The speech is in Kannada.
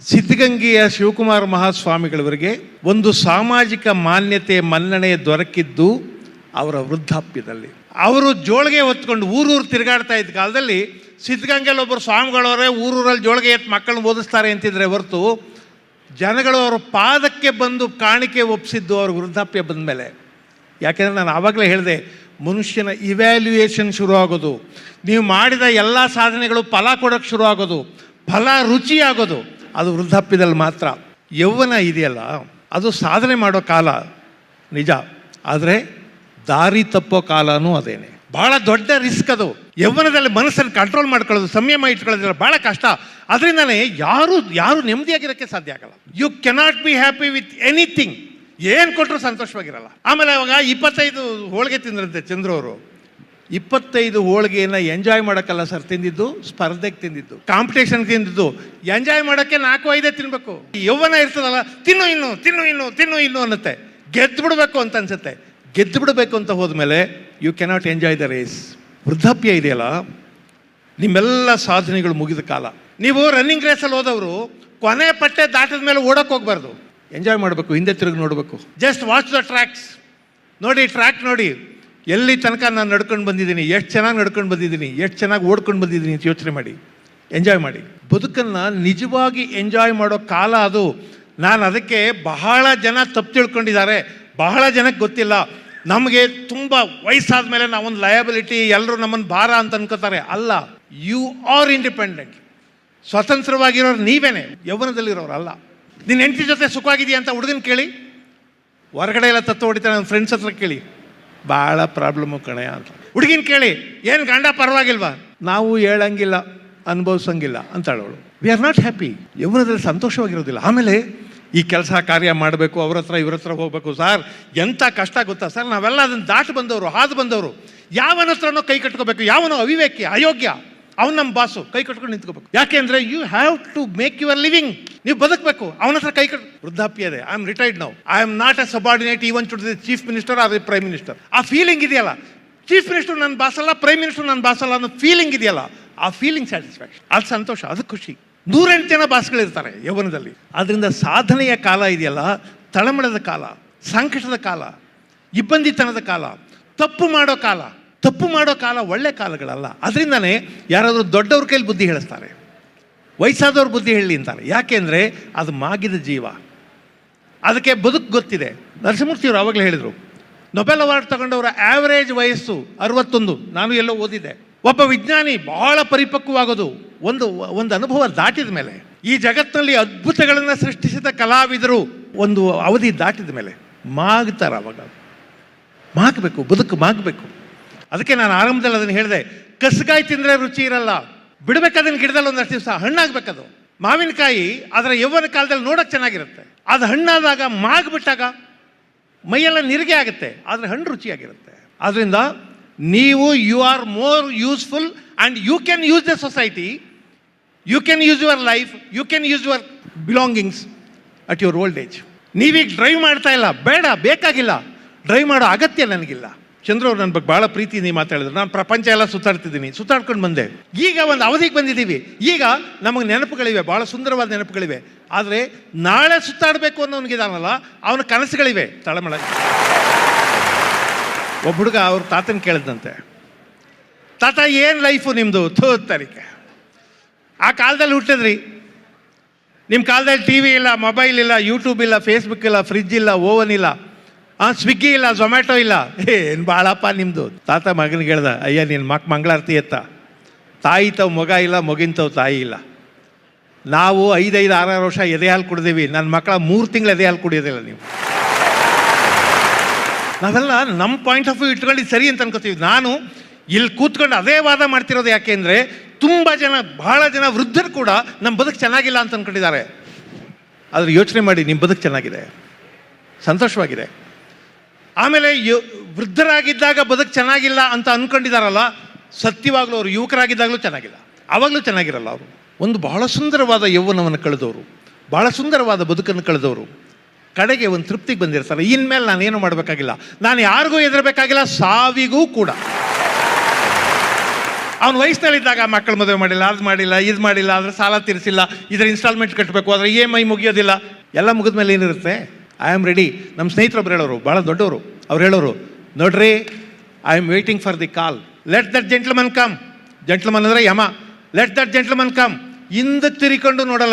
ಸಿದ್ಧಗಂಗೆಯ ಶಿವಕುಮಾರ ಮಹಾಸ್ವಾಮಿಗಳವರಿಗೆ ಒಂದು ಸಾಮಾಜಿಕ ಮಾನ್ಯತೆ ಮನ್ನಣೆ ದೊರಕಿದ್ದು ಅವರ ವೃದ್ಧಾಪ್ಯದಲ್ಲಿ. ಅವರು ಜೋಳಿಗೆ ಹೊತ್ಕೊಂಡು ಊರೂರು ತಿರುಗಾಡ್ತಾ ಇದ್ದ ಕಾಲದಲ್ಲಿ ಸಿದ್ಧಗಂಗೆಯಲ್ಲಿ ಒಬ್ಬರು ಸ್ವಾಮಿಗಳವರೇ ಊರೂರಲ್ಲಿ ಜೋಳಿಗೆ ಎತ್ತು ಮಕ್ಕಳನ್ನ ಓದಿಸ್ತಾರೆ ಅಂತಿದ್ರೆ ಹೊರತು ಜನಗಳು ಅವರ ಪಾದಕ್ಕೆ ಬಂದು ಕಾಣಿಕೆ ಒಪ್ಪಿಸಿದ್ದು ಅವ್ರ ವೃದ್ಧಾಪ್ಯ ಬಂದ ಮೇಲೆ. ಯಾಕೆಂದರೆ ನಾನು ಆವಾಗಲೇ ಹೇಳಿದೆ, ಮನುಷ್ಯನ ಇವ್ಯಾಲ್ಯೂಯೇಷನ್ ಶುರು ಆಗೋದು, ನೀವು ಮಾಡಿದ ಎಲ್ಲ ಸಾಧನೆಗಳು ಫಲ ಕೊಡೋಕ್ಕೆ ಶುರು ಆಗೋದು, ಫಲ ರುಚಿ ಆಗೋದು ಅದು ವೃದ್ಧಾಪ್ಯದಲ್ಲಿ ಮಾತ್ರ. ಯೌವನ ಇದೆಯಲ್ಲ ಅದು ಸಾಧನೆ ಮಾಡೋ ಕಾಲ ನಿಜ, ಆದರೆ ದಾರಿ ತಪ್ಪೋ ಕಾಲನೂ ಅದೇನೆ. ಭಾಳ ದೊಡ್ಡ ರಿಸ್ಕ್ ಅದು. ಯೌವನದಲ್ಲಿ ಮನಸ್ಸನ್ನು ಕಂಟ್ರೋಲ್ ಮಾಡ್ಕೊಳ್ಳೋದು, ಸಂಯಮ ಇಟ್ಕೊಳ್ಳೋದಿಲ್ಲ ಭಾಳ ಕಷ್ಟ. ಅದರಿಂದನೇ ಯಾರು ನೆಮ್ಮದಿಯಾಗಿರೋಕ್ಕೆ ಸಾಧ್ಯ ಆಗಲ್ಲ. You cannot be happy with anything. ಏನು ಕೊಟ್ಟರು ಸಂತೋಷವಾಗಿರಲ್ಲ. ಆಮೇಲೆ ಅವಾಗ 25 ಹೋಳಿಗೆ ತಿಂದ್ರಂತೆ ಚಂದ್ರು ಅವರು. 25 ಹೋಳಿಗೆಯನ್ನು ಎಂಜಾಯ್ ಮಾಡೋಕ್ಕಲ್ಲ ಸರ್ ತಿಂದಿದ್ದು, ಸ್ಪರ್ಧೆಗೆ ತಿಂದಿದ್ದು, ಕಾಂಪಿಟೇಷನ್ ತಿಂದಿದ್ದು. ಎಂಜಾಯ್ ಮಾಡೋಕ್ಕೆ 4-5 ತಿನ್ನಬೇಕು. ಯೌವನ ಇರ್ತದಲ್ಲ, ತಿನ್ನು ಇನ್ನು ಅನ್ನತ್ತೆ. ಗೆದ್ದು ಬಿಡಬೇಕು ಅಂತ ಅನ್ಸುತ್ತೆ. ಗೆದ್ದು ಬಿಡಬೇಕು ಅಂತ ಹೋದ್ಮೇಲೆ you cannot enjoy the race. ವೃದ್ಧಾಪ್ಯ ಇದೆಯಲ್ಲ, ನಿಮ್ಮೆಲ್ಲ ಸಾಧನೆಗಳು ಮುಗಿದ ಕಾಲ. ನೀವು ರನ್ನಿಂಗ್ ರೇಸಲ್ಲಿ ಹೋದವರು ಕೊನೆ ಪಟ್ಟೆ ದಾಟದ ಮೇಲೆ ಓಡೋಕ್ಕೆ ಹೋಗ್ಬಾರ್ದು. ಎಂಜಾಯ್ ಮಾಡಬೇಕು, ಹಿಂದೆ ತಿರುಗಿ ನೋಡಬೇಕು. Just watch the tracks. ನೋಡಿ, ಟ್ರ್ಯಾಕ್ ನೋಡಿ, ಎಲ್ಲಿ ತನಕ ನಾನು ನಡ್ಕೊಂಡು ಬಂದಿದ್ದೀನಿ, ಎಷ್ಟು ಚೆನ್ನಾಗಿ ನಡ್ಕೊಂಡು ಬಂದಿದ್ದೀನಿ, ಎಷ್ಟು ಚೆನ್ನಾಗಿ ಓಡ್ಕೊಂಡು ಬಂದಿದ್ದೀನಿ ಅಂತ ಯೋಚನೆ ಮಾಡಿ. ಎಂಜಾಯ್ ಮಾಡಿ. ಬದುಕನ್ನು ನಿಜವಾಗಿ ಎಂಜಾಯ್ ಮಾಡೋ ಕಾಲ ಅದು. ನಾನು ಅದಕ್ಕೆ ಬಹಳ ಜನ ತಪ್ಪು ತಿಳ್ಕೊಂಡಿದ್ದಾರೆ, ಬಹಳ ಜನಕ್ಕೆ ಗೊತ್ತಿಲ್ಲ. ನಮಗೆ ತುಂಬ ವಯಸ್ಸಾದ ಮೇಲೆ ನಾವೊಂದು ಲಯಬಿಲಿಟಿ, ಎಲ್ಲರೂ ನಮ್ಮನ್ನು ಭಾರ ಅಂತ ಅನ್ಕೋತಾರೆ. ಅಲ್ಲ, ಯು ಆರ್ ಇಂಡಿಪೆಂಡೆಂಟ್. ಸ್ವತಂತ್ರವಾಗಿರೋರು ನೀವೇನೆ, ಯೌವನದಲ್ಲಿರೋರು ಅಲ್ಲ. ನಿನ್ನ ಹೆಂಡತಿ ಜೊತೆ ಸುಖವಾಗಿದೆಯಾ ಅಂತ ಹುಡುಗನ ಕೇಳಿ, ಹೊರಗಡೆ ಎಲ್ಲ ತತ್ವ ಹೊಡಿತಾನೆ. ನನ್ನ ಫ್ರೆಂಡ್ಸ್ ಹತ್ರ ಕೇಳಿ, ಭಾಳ ಪ್ರಾಬ್ಲಮ್ಮು ಕಣೆಯ ಅಂತ. ಹುಡುಗಿನ ಕೇಳಿ, ಏನು ಗಂಡ ಪರವಾಗಿಲ್ವಾ? ನಾವು ಹೇಳಂಗಿಲ್ಲ, ಅನುಭವಿಸಂಗಿಲ್ಲ ಅಂತಾಳವಳು. We are not happy. ಯೌವನದಲ್ಲಿ ಸಂತೋಷವಾಗಿರೋದಿಲ್ಲ. ಆಮೇಲೆ ಈ ಕೆಲಸ ಕಾರ್ಯ ಮಾಡಬೇಕು, ಅವ್ರ ಹತ್ರ ಇವ್ರ ಹತ್ರ ಹೋಗ್ಬೇಕು. ಸರ್ ಎಂಥ ಕಷ್ಟ ಗೊತ್ತಾ ಸರ್? ನಾವೆಲ್ಲ ಅದನ್ನು ದಾಟಿ ಬಂದವರು, ಹಾದು ಬಂದವರು. ಯಾವನ ಹತ್ರನೋ ಕೈ ಕಟ್ಕೋಬೇಕು. ಯಾವನೋ ಅವಿವೇಕಿ, ಅಯೋಗ್ಯ, ಅವ್ನು ನಮ್ಮ ಬಾಸು, ಕೈ ಕಟ್ಕೊಂಡು ನಿಂತ್ಕೋಬೇಕು. ಯಾಕೆಂದರೆ you have to make your living. ನೀವು ಬದುಕಬೇಕು, ಅವನ ಹತ್ರ ಕೈ ವೃದ್ಧಾಪ್ಯ ಇದೆ. I am retired now, I am not a subordinate even to the chief minister or the prime minister. ಆ ಫೀಲಿಂಗ್ ಇದೆಯಲ್ಲ, ಚೀಫ್ ಮಿನಿಸ್ಟರ್ ನನ್ನ ಬಾಸಲ್ಲ, ಪ್ರೈಮ್ ಮಿನಿಸ್ಟರ್ ನನ್ನ ಬಾಸಲ್ಲ ಅನ್ನೋ ಫೀಲಿಂಗ್ ಇದೆಯಲ್ಲ, ಆ ಫೀಲಿಂಗ್ ಸ್ಯಾಟಿಸ್ಫ್ಯಾಕ್ಷನ್, ಅದು ಸಂತೋಷ, ಅದು ಖುಷಿ. 108 ಜನ ಬಾಸ್ಗಳಿರ್ತಾರೆ ಯೌವನದಲ್ಲಿ. ಅದರಿಂದ ಸಾಧನೆಯ ಕಾಲ ಇದೆಯಲ್ಲ, ತಳಮಳದ ಕಾಲ, ಸಂಕಟದ ಕಾಲ, ಇಬ್ಬಂದಿತನದ ಕಾಲ, ತಪ್ಪು ಮಾಡೋ ಕಾಲ ಒಳ್ಳೆ ಕಾಲಗಳಲ್ಲ. ಅದರಿಂದನೇ ಯಾರಾದರೂ ದೊಡ್ಡವ್ರ ಕೈಲಿ ಬುದ್ಧಿ ಹೇಳಿಸ್ತಾರೆ, ವಯಸ್ಸಾದವ್ರ ಬುದ್ಧಿ ಹೇಳಿ ಅಂತಾರೆ. ಯಾಕೆಂದರೆ ಅದು ಮಾಗಿದ ಜೀವ, ಅದಕ್ಕೆ ಬದುಕು ಗೊತ್ತಿದೆ. ನರಸಿಂಹಮೂರ್ತಿಯವರು ಆವಾಗಲೇ ಹೇಳಿದರು, ನೊಬೆಲ್ ಅವಾರ್ಡ್ ತಗೊಂಡವರ ಆ್ಯಾವರೇಜ್ ವಯಸ್ಸು 61. ನಾನು ಎಲ್ಲೋ ಓದಿದ್ದೆ. ಒಬ್ಬ ವಿಜ್ಞಾನಿ ಬಹಳ ಪರಿಪಕ್ವವಾಗೋದು ಒಂದು ಅನುಭವ ದಾಟಿದ ಮೇಲೆ. ಈ ಜಗತ್ತಿನಲ್ಲಿ ಅದ್ಭುತಗಳನ್ನು ಸೃಷ್ಟಿಸಿದ ಕಲಾವಿದರು ಒಂದು ಅವಧಿ ದಾಟಿದ ಮೇಲೆ ಮಾಗ್ತಾರೆ. ಅವಾಗ ಮಾಗಬೇಕು, ಬದುಕು ಮಾಗಬೇಕು. ಅದಕ್ಕೆ ನಾನು ಆರಂಭದಲ್ಲಿ ಅದನ್ನು ಹೇಳಿದೆ, ಕಸಗಾಯಿ ತಿಂದರೆ ರುಚಿ ಇರಲ್ಲ, ಬಿಡಬೇಕದನ್ನು ಗಿಡದಲ್ಲಿ ಒಂದಷ್ಟು ದಿವಸ ಹಣ್ಣಾಗಬೇಕದು. ಮಾವಿನಕಾಯಿ ಅದರ ಯೌವನ ಕಾಲದಲ್ಲಿ ನೋಡೋಕ್ಕೆ ಚೆನ್ನಾಗಿರುತ್ತೆ, ಅದು ಹಣ್ಣಾದಾಗ ಮಾಗ್ಬಿಟ್ಟಾಗ ಮೈಯೆಲ್ಲ ನಿರಿಗೆ ಆಗುತ್ತೆ, ಆದರೆ ಹಣ್ಣು ರುಚಿಯಾಗಿರುತ್ತೆ. ಆದ್ದರಿಂದ ನೀವು you are more useful and you can use the society, you can use your life, you can use your belongings at your old age. ನೀವೀಗ ಡ್ರೈವ್ ಮಾಡ್ತಾ ಇಲ್ಲ, ಬೇಡ, ಬೇಕಾಗಿಲ್ಲ, ಡ್ರೈವ್ ಮಾಡೋ ಅಗತ್ಯ ನನಗಿಲ್ಲ. ಚಂದ್ರ ಅವ್ರು ನನ್ನ ಬಗ್ಗೆ ಭಾಳ ಪ್ರೀತಿ ನೀವು ಮಾತಾಡಿದ್ರು. ನಾನು ಪ್ರಪಂಚ ಎಲ್ಲ ಸುತ್ತಾಡ್ಕೊಂಡು ಬಂದೆ. ಈಗ ಒಂದು ಅವಧಿಗೆ ಬಂದಿದ್ದೀವಿ. ಈಗ ನಮಗೆ ನೆನಪುಗಳಿವೆ, ಭಾಳ ಸುಂದರವಾದ ನೆನಪುಗಳಿವೆ. ಆದರೆ ನಾಳೆ ಸುತ್ತಾಡಬೇಕು ಅನ್ನೋನಿಗಿದಾನಲ್ಲ, ಅವನ ಕನಸುಗಳಿವೆ ತಳಮಳ. ಒಬ್ಬ ಹುಡುಗ ಅವ್ರ ತಾತನ ಕೇಳಿದಂತೆ, ತಾತ ಏನು ಲೈಫು ನಿಮ್ಮದು? ತಾರೀಕೆ ಆ ಕಾಲದಲ್ಲಿ ಹುಟ್ಟಿದ್ರಿ, ನಿಮ್ಮ ಕಾಲದಲ್ಲಿ ಟಿ ವಿ ಇಲ್ಲ, ಮೊಬೈಲ್ ಇಲ್ಲ, ಯೂಟ್ಯೂಬ್ ಇಲ್ಲ, ಫೇಸ್ಬುಕ್ ಇಲ್ಲ, ಫ್ರಿಜ್ ಇಲ್ಲ, ಓವನ್ ಇಲ್ಲ, ಸ್ವಿಗ್ಗಿ ಇಲ್ಲ, ಝೊಮ್ಯಾಟೊ ಇಲ್ಲ. ಏನು ಭಾಳಪ್ಪ ನಿಮ್ಮದು. ತಾತ ಮಗನಿಗೆ ಹೇಳ್ದ, ಅಯ್ಯ ನಿನ್ನ ಮಂಗಳಾರತಿ ಎತ್ತ, ತಾಯಿ ತಾವು ಮಗ ಇಲ್ಲ, ಮಗಿನ ತಾವು ತಾಯಿ ಇಲ್ಲ. ನಾವು 5-6 ವರ್ಷ ಎದೆ ಹಾಲು ಕುಡಿದೀವಿ, ನನ್ನ ಮಕ್ಕಳ 3 ತಿಂಗಳು ಎದೆ ಹಾಲು ಕುಡಿಯೋದಿಲ್ಲ. ನೀವು ನಾವೆಲ್ಲ ನಮ್ಮ ಪಾಯಿಂಟ್ ಆಫ್ ವ್ಯೂ ಇಟ್ಕೊಂಡು ಸರಿ ಅಂತ ಅನ್ಕೋತೀವಿ. ನಾನು ಇಲ್ಲಿ ಕೂತ್ಕೊಂಡು ಅದೇ ವಾದ ಮಾಡ್ತಿರೋದು. ಯಾಕೆ ಅಂದರೆ ಬಹಳ ಜನ ವೃದ್ಧರು ಕೂಡ ನಮ್ಮ ಬದುಕು ಚೆನ್ನಾಗಿಲ್ಲ ಅಂತ ಅಂದ್ಕೊಂಡಿದ್ದಾರೆ. ಆದರೆ ಯೋಚನೆ ಮಾಡಿ, ನಿಮ್ಮ ಬದುಕು ಚೆನ್ನಾಗಿದೆ, ಸಂತೋಷವಾಗಿದೆ. ಆಮೇಲೆ ವೃದ್ಧರಾಗಿದ್ದಾಗ ಬದುಕು ಚೆನ್ನಾಗಿಲ್ಲ ಅಂತ ಅಂದ್ಕೊಂಡಿದ್ದಾರಲ್ಲ, ಸತ್ಯವಾಗ್ಲೂ ಅವರು ಯುವಕರಾಗಿದ್ದಾಗಲೂ ಚೆನ್ನಾಗಿಲ್ಲ, ಆವಾಗಲೂ ಚೆನ್ನಾಗಿರಲ್ಲ. ಅವರು ಒಂದು ಬಹಳ ಸುಂದರವಾದ ಯೌವನವನ್ನು ಕಳೆದವರು, ಬಹಳ ಸುಂದರವಾದ ಬದುಕನ್ನು ಕಳೆದವರು ಕಡೆಗೆ ಒಂದು ತೃಪ್ತಿಗೆ ಬಂದಿರ್ತಾರೆ. ಇನ್ಮೇಲೆ ನಾನೇನು ಮಾಡಬೇಕಾಗಿಲ್ಲ, ನಾನು ಯಾರಿಗೂ ಹೆದರಬೇಕಾಗಿಲ್ಲ, ಸಾವಿಗೂ ಕೂಡ. ಅವ್ನು ವಯಸ್ಸಿನಲ್ಲಿದ್ದಾಗ ಮಕ್ಕಳು ಮದುವೆ ಮಾಡಿಲ್ಲ, ಅದು ಮಾಡಿಲ್ಲ, ಇದು ಮಾಡಿಲ್ಲ, ಅದ್ರ ಸಾಲ ತೀರಿಸಿಲ್ಲ, ಇದರ ಇನ್ಸ್ಟಾಲ್ಮೆಂಟ್ ಕಟ್ಟಬೇಕು, ಅದರ EMI ಮುಗಿಯೋದಿಲ್ಲ, ಎಲ್ಲ ಮುಗಿದ ಮೇಲೆ ಏನಿರುತ್ತೆ? I am ready. ನಮ್ಮ ಸ್ನೇಹಿತರೊಬ್ರು ಹೇಳೋರು, ಭಾಳ ದೊಡ್ಡವರು, ಅವ್ರು ಹೇಳೋರು, ನೋಡ್ರಿ, I am waiting for the call, let that gentleman come. Gentleman ಅಂದರೆ ಯಮ. Let that gentleman come. ಹಿಂದಕ್ಕೆ ತಿರ್ಕೊಂಡು ನೋಡಲ್ಲ